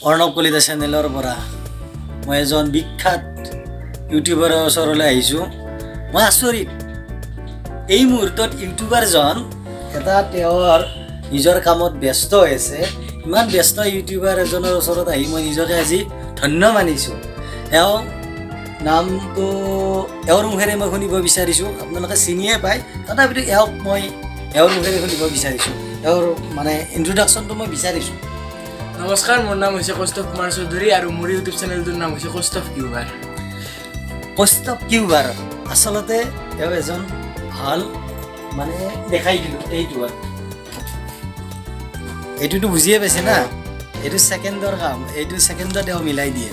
অৰ্ণৱ কলিতা চেনেলৰ পৰা মই এজন বিখ্যাত ইউটিউবাৰৰ ওচৰলৈ আহিছোঁ। মই আচৰিত, এই মুহূৰ্তত ইউটিউবাৰজন এটা তেওঁৰ নিজৰ কামত ব্যস্ত হৈ আছে। ইমান ব্যস্ত ইউটিউবাৰ এজনৰ ওচৰত আহি মই নিজকে আজি ধন্য মানিছোঁ। এওঁ নামটো এওঁৰ মুখেৰে মই শুনিব বিচাৰিছোঁ। আপোনালোকে চিনিয়ে পায়, তথাপিতো এওঁক মই এওঁৰ মুখেৰে শুনিব বিচাৰিছোঁ। এওঁৰ মানে ইন্ট্ৰডাকশ্যনটো মই বিচাৰিছোঁ। নমস্কাৰ, মোৰ নাম হৈছে কৌস্তভ কুমাৰ চৌধুৰী আৰু মোৰ ইউটিউব চেনেলটোৰ নাম হৈছে কৌস্তভ কিউবাৰ। কৌস্তভ কিউবাৰ আচলতে তেওঁ এজন ভাল মানে দেখাই দিলোঁ। এইটোতো বুজিয়ে পাইছে না, এইটো ছেকেণ্ডৰ কাম, এইটো ছেকেণ্ডত তেওঁ মিলাই দিয়ে।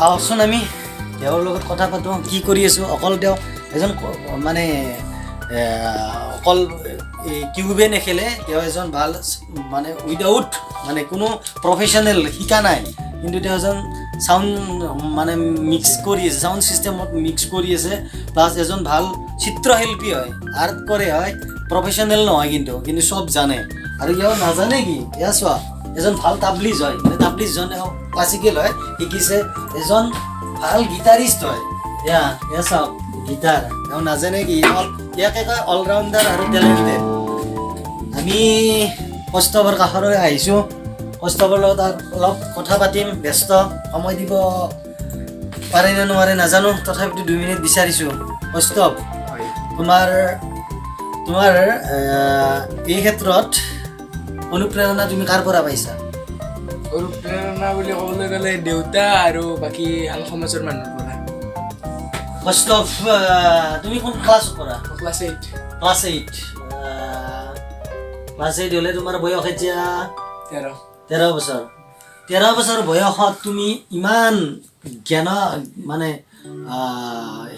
আহকচোন আমি তেওঁৰ লগত কথা পাতোঁ। কি কৰি আছোঁ, অকল তেওঁ এজন মানে অকল কিউবে নেখেলে, তেওঁ এজন ভাল মানে উইদাউট মানে কোনো প্ৰফেশ্যনেল শিকা নাই, কিন্তু তেওঁ এজন চাউণ্ড মানে মিক্স কৰি আছে, চাউণ্ড ছিষ্টেমত মিক্স কৰি আছে, প্লাছ এজন ভাল চিত্ৰশিল্পী হয়, আৰ্ট কৰে হয়, প্ৰফেশ্যনেল নহয় কিন্তু চব জানে। আৰু ইয়াৰ নাজানে কি, এয়া চোৱা, এজন ভাল তাবলিজ হয়, মানে তাবলিজজন ক্লাছিকেল হয়, শিকিছে, এজন ভাল গীটাৰিষ্ট হয়। এয়া চাওক গীটাৰ, তেওঁ নাজানে কি, ইয়াকে কয় অলৰাউণ্ডাৰ আৰু টেলেণ্টেড। আমি কৌস্তভৰ কাষলৈ আহিছোঁ, কৌস্তভৰ লগত অলপ কথা পাতিম। ব্যস্ত, সময় দিব পাৰে নে নোৱাৰে নাজানো, তথাপিতো 2 মিনিট বিচাৰিছোঁ। কৌস্তভ, তোমাৰ এই ক্ষেত্ৰত অনুপ্ৰেৰণা তুমি কাৰ পৰা পাইছা? অনুপ্ৰেৰণা বুলি ক'বলৈ গ'লে দেউতা আৰু বাকী আন সমাজৰ মানুহৰ পৰা। কৌস্তভ, তুমি কোন ক্লাছত পঢ়া? ক্লাছ 8। ক্লাছ 8 হ'লে তোমাৰ বয়স এতিয়া 13 বছৰ। 13 বছৰ বয়সত তুমি ইমান জ্ঞান মানে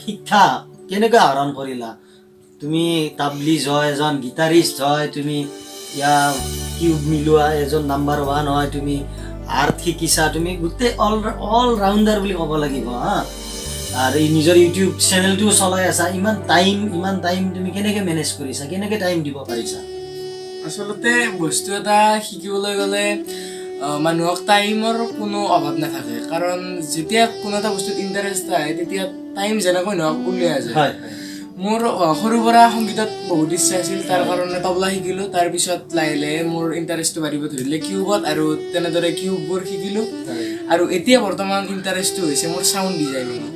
শিক্ষা কেনেকৈ আহৰণ কৰিলা? তুমি তাবলিজ হয়, এজন গীটাৰিষ্ট হয়, তুমি কিউব মিলোৱা এজন নাম্বাৰ 1 হয়, তুমি আৰ্ট শিকিছা, তুমি গোটেই অল ৰাউণ্ডাৰ বুলি ক'ব লাগিব হা। আৰু এই নিজৰ ইউটিউব চেনেলটোও চলাই আছা। ইমান টাইম তুমি কেনেকৈ মেনেজ কৰিছা, কেনেকৈ টাইম দিব পাৰিছা? আচলতে বস্তু এটা শিকিবলৈ গ'লে মানুহক টাইমৰ কোনো অভাৱ নাথাকে, কাৰণ যেতিয়া কোনো এটা বস্তুত ইণ্টাৰেষ্ট আহে তেতিয়া টাইম যেনেকৈ নহওক উলিওৱা যায়। মোৰ সৰুৰ পৰা সংগীতত বহুত ইচ্ছা আছিল, তাৰ কাৰণে তবলা শিকিলোঁ। তাৰপিছত লাহে লাহে মোৰ ইণ্টাৰেষ্টটো বাঢ়িব ধৰিলে কিউবত, আৰু তেনেদৰে কিউববোৰ শিকিলোঁ। আৰু এতিয়া বৰ্তমান ইণ্টাৰেষ্টটো হৈছে মোৰ চাউণ্ড ডিজাইনিঙত।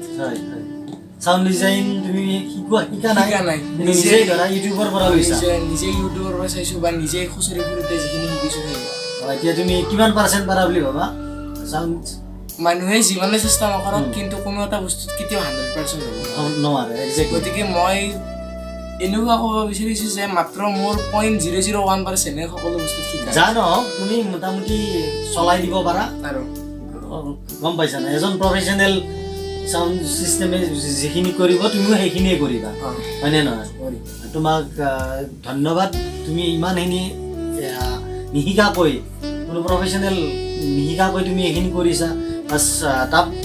চাউণ্ড ডিজাইন তুমি শিকা নাই, নিজে ইউটিউবৰ পৰা নিজে ইউটিউবৰ পৰা চাইছোঁ বা নিজে খুচৰি ফুৰোঁতে যিখিনি শিকিছোঁ সেইবোৰ। এতিয়া তুমি কিমান পাৰ্চেণ্ট পাৰা বুলি ভাবা? মানুহে যিমানে চেষ্টা নকৰক, কিন্তু কোনো এটা বস্তুত কেতিয়াও 100% হ'ব নোৱাৰে। গতিকে মই এনেকুৱা ক'ব বিচাৰিছোঁ যে মাত্ৰ মোৰ 0.001% সকলো বস্তুত শিকা। জানো তুমি মোটামুটি চলাই দিব পাৰা, আৰু গম পাইছা না, এজন প্ৰফেশ্যনেল চাউণ্ড চিষ্টেমে যিখিনি কৰিব তুমিও সেইখিনিয়ে কৰিবা, হয়নে নহয়? তোমাক ধন্যবাদ। তুমি ইমানখিনি নিশিকাকৈ, কোনো প্ৰফেশ্যনেল নিশিকাকৈ তুমি এইখিনি কৰিছা।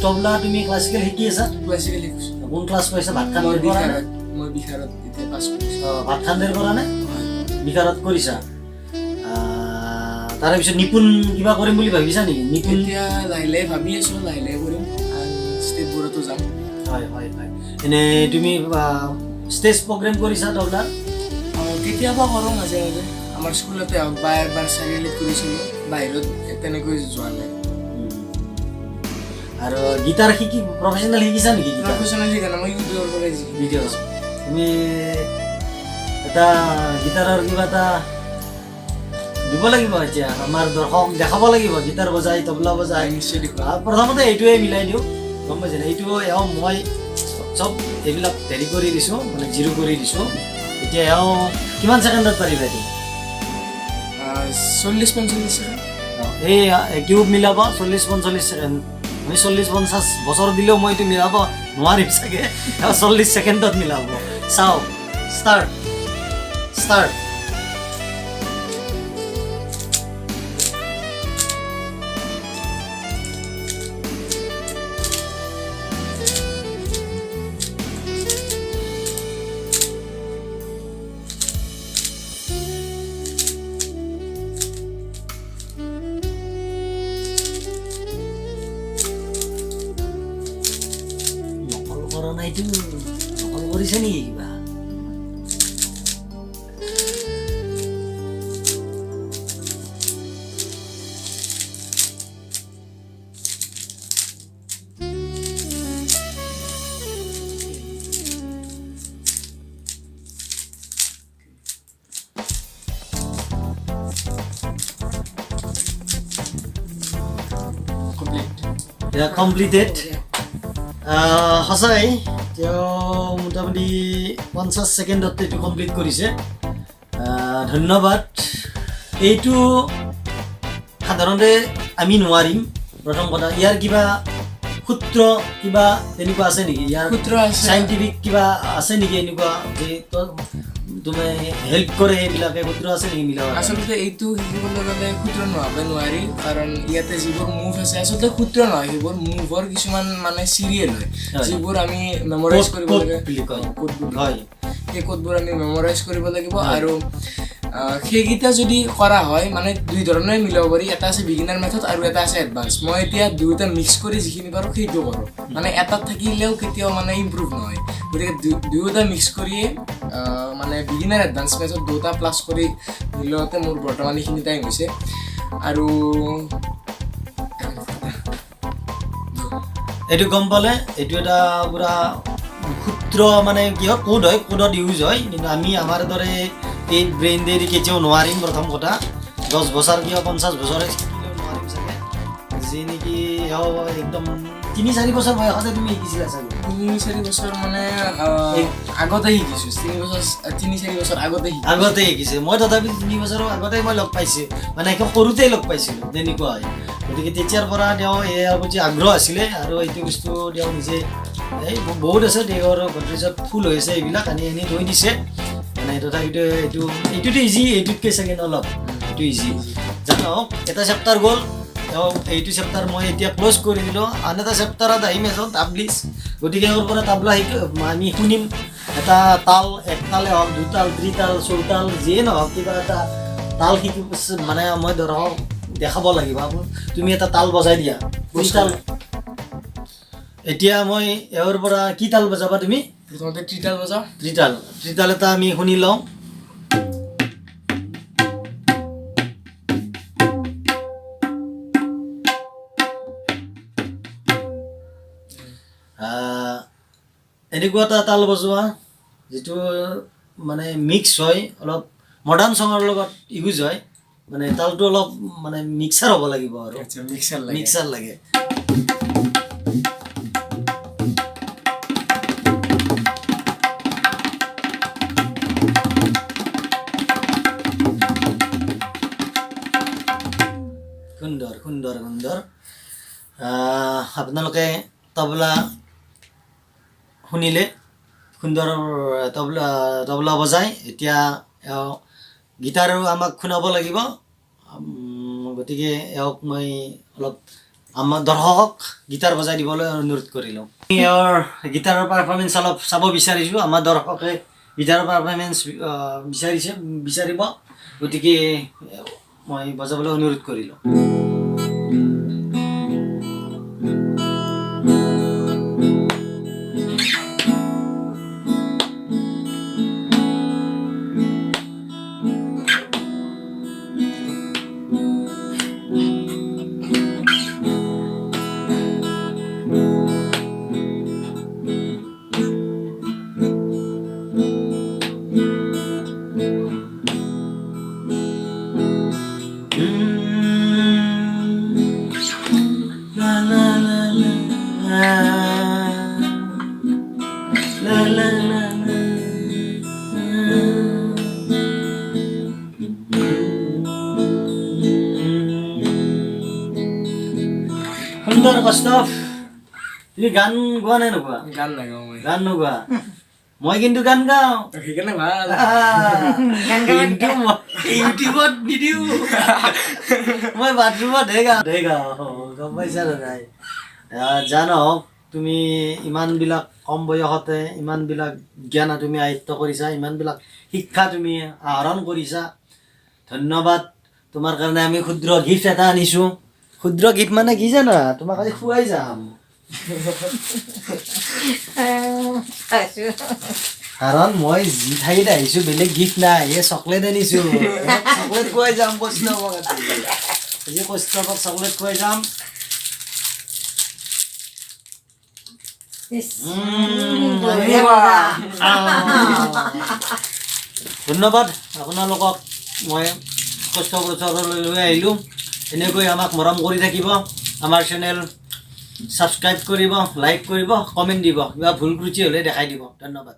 তবলা তুমি ক্লাছিকেল শিকি আছা? ক্লাছিকেল শিকিছোঁ। কোন ক্লাছ কৰিছা? ভাত খান্দেৰ পৰা নে? মই বিহাৰত এতিয়া পাছ কৰিছোঁ। ভাত খান্দেৰ পৰা নে? বিহাৰত কৰিছা। তাৰে পিছত নিপুণ কিবা কৰিম বুলি ভাবিছা নেকি? নিপুণ এতিয়া লাহে লাহে ভাবি আছোঁ, লাহে লাহে কৰিম, ষ্টেপবোৰতো যাম। হয়। এনেই তুমি ষ্টেজ প্ৰগ্ৰেম কৰিছা তবলাৰ? কেতিয়াবা কৰোঁ মাজে মাজে, আমাৰ স্কুলতে হওক বা এবাৰ চাৰিআলিত কৰিছিলোঁ, বাহিৰত তেনেকৈ যোৱা নাই। আৰু গীটাৰ প্ৰফেশ্যনেল শিকিছা নেকি? প্ৰফেশ্যনেল শিকা নাই, মই ইউটিউবৰ পৰাই ভিডিঅ' আছোঁ। তুমি এটা গীটাৰৰ কিবা এটা দিব লাগিব, এতিয়া আমাৰ দৰ্শক দেখাব লাগিব, গীটাৰ বজাই তবলা বজাই। নিশ্চয় দেখুৱা। প্ৰথমতে এইটোৱে মিলাই দিওঁ, গম পাইছে? এইটো মই চব এইবিলাক হেৰি কৰি দিছোঁ, মানে 0 কৰি দিছোঁ। এতিয়া কিমান ছেকেণ্ডত পাৰিবা এইটো? 40-45 ছেকেণ্ড। এই কিউব মিলাব 40-45 ছেকেণ্ড। আমি 40-50 বছৰ দিলেও মই এইটো মিলাব নোৱাৰিম চাগে, 40 ছেকেণ্ডত মিলাব। চাওক, ষ্টাৰ্ট। এইটো নকল কৰিছে নেকি কিবা? কমপ্লিটেড সঁচাই তেওঁ মোটামুটি 50 ছেকেণ্ডত এইটো কমপ্লিট কৰিছে। ধন্যবাদ। এইটো সাধাৰণতে আমি নোৱাৰিম। প্ৰথম কথা, ইয়াৰ কিবা সূত্ৰ কিবা তেনেকুৱা আছে নেকি? ইয়াৰ সূত্ৰ আছে। চাইণ্টিফিক কিবা আছে নেকি এনেকুৱা যে তুমি হেল্প কৰে এইবিলাকে? সূত্ৰ আছে নেকি মিলাব? আচলতে এইটো শিকিবলৈ গ'লে সূত্ৰ নোহোৱাকৈ নোৱাৰি, কাৰণ ইয়াতে যিবোৰ মুভ আছে আচলতে সূত্ৰ নহয়, সেইবোৰ মুভৰ কিছুমান মানে চিৰিয়েল হয়, যিবোৰ আমি মেমৰাইজ কৰিব লাগে। কোডবোৰ হয়, সেই কোডবোৰ আমি মেমৰাইজ কৰিব লাগিব। আৰু সেইকেইটা যদি কৰা হয় মানে দুই ধৰণে মিলাব পাৰি। এটা আছে বিগিনাৰ মেথড আৰু এটা আছে এডভান্স। মই এতিয়া দুয়োটা মিক্স কৰি যিখিনি পাৰোঁ সেইটো কৰোঁ। মানে এটাত থাকিলেও কেতিয়াও মানে ইম্প্ৰুভ নহয়, গতিকে দুয়োটা মিক্স কৰিয়ে মানে বিগিনাৰ এডভান্স মেথড দুটা প্লাছ কৰি মিলাওঁতে মোৰ বৰ্তমান এইখিনি টাইম হৈছে। আৰু এইটো গম পালে এইটো এটা পুৰা সূত্ৰ মানে কি হয়, কোড হয়, কোডত ইউজ হয়। কিন্তু আমি আমাৰ দৰে এই ব্ৰেইন দেৰি কেতিয়াও নোৱাৰিম। প্ৰথম কথা 10 বছৰ কিয় 50 বছৰে শিকিলেও নোৱাৰিম চাগে, যি নেকি একদম 3-4 বছৰ বয়সতে তুমি শিকিছিলা চাগে? 3-4 বছৰ মানে আগতে শিকিছোঁ। 3-4 বছৰ আগতে শিকিছে। মই তথাপি 3 বছৰৰ আগতে মই লগ পাইছোঁ, মানে একদম সৰুতেই লগ পাইছিলোঁ, তেনেকুৱা হয়। গতিকে তেতিয়াৰ পৰা তেওঁ ইয়াৰ প্ৰতি আগ্ৰহ আছিলে আৰু এইটো বস্তু তেওঁ নিজে এই বহুত আছে, তেওঁৰ গডৰেজত ফুল হৈছে এইবিলাক আনি থৈ দিছে। মানে তথাপিতো এইটোতো ইজি, এইটোতকৈ চাগে অলপ এইটো ইজি। জানক এটা চেপ্টাৰ গ'ল, তেওঁ এইটো চেপ্টাৰ মই এতিয়া ক্ল'জ কৰি দিলোঁ। আন এটা চেপ্টাৰত আহিম এজন তাবলিছ। গতিকে তেওঁৰ পৰা তাবলা আমি শুনিম। এটা তাল, এক তালে হওক, 2 তাল, 3 তাল, 4 তাল, যিয়ে নহওক কিবা এটা তাল শিকি মানে মই ধৰক দেখাব লাগিব। তুমি এটা তাল বজাই দিয়া, তাল। এতিয়া মই এওঁৰ পৰা কি তাল বজাবা তুমি? প্ৰথমতে ত্ৰিতাল বজাওঁ। ত্ৰিতাল এটা আমি শুনি লওঁ। এনেকুৱা এটা তাল বজোৱা যিটো মানে মিক্স হয়, অলপ মডাৰ্ণ চঙৰ লগত ইউজ হয়। মানে তালটো অলপ মানে মিক্সাৰ হ'ব লাগিব আৰু মিক্সাৰ লাগে। সুন্দৰ সুন্দৰ সুন্দৰ। আপোনালোকে তবলা শুনিলে, সুন্দৰ তবলা বজায়। এতিয়া গীটাৰো আমাক শুনাব লাগিব। গতিকে এওঁক মই অলপ আমাৰ দৰ্শকক গীটাৰ বজাই দিবলৈ অনুৰোধ কৰিলোঁ। এওঁৰ গীটাৰৰ পাৰফৰ্মেঞ্চ অলপ চাব বিচাৰিছোঁ। আমাৰ দৰ্শকে গীটাৰৰ পাৰফৰ্মেঞ্চ বিচাৰিব, গতিকে মই বজাবলৈ অনুৰোধ কৰিলোঁ। সুন্দৰ কষ্টফ, তুমি গান গোৱা নে নোগোৱা? গান নাগাওঁ মই। গান নোগোৱা? মই কিন্তু গান গাওঁ। সেইকাৰণে ভাল। কিন্তু ইউটিউবত নিদিওঁ, মই বাথৰুমতহে গাওঁ। গম পাইছা নাই? জানক তুমি ইমানবিলাক কম বয়সতে ইমানবিলাক জ্ঞান তুমি আয়ত্ব কৰিছা, ইমানবিলাক শিক্ষা তুমি আহৰণ কৰিছা। ধন্যবাদ। তোমাৰ কাৰণে আমি ক্ষুদ্ৰ গিফ্ট এটা আনিছোঁ। ক্ষুদ্ৰ গিফ্ট মানে কি জানা? তোমাক আজি খুৱাই যাম। কাৰণ মই যি ঠাইত আহিছো বেলেগ গিফ্ট নাই এই চকলেট আনিছো চকলেট খুৱাই যাম বৈষ্ণৱক আজি বৈষ্ণৱক চকলেট খুৱাই যাম ধন্যবাদ আপোনালোকক মই ৭৫ বছৰলৈ লৈ আহিলোঁ এনেকৈ আমাক মৰম কৰি থাকিব আমাৰ চেনেল ছাবস্ক্ৰাইব কৰিব লাইক কৰিব কমেণ্ট দিব কিবা ভুল ত্ৰুটি হ'লে দেখাই দিব ধন্যবাদ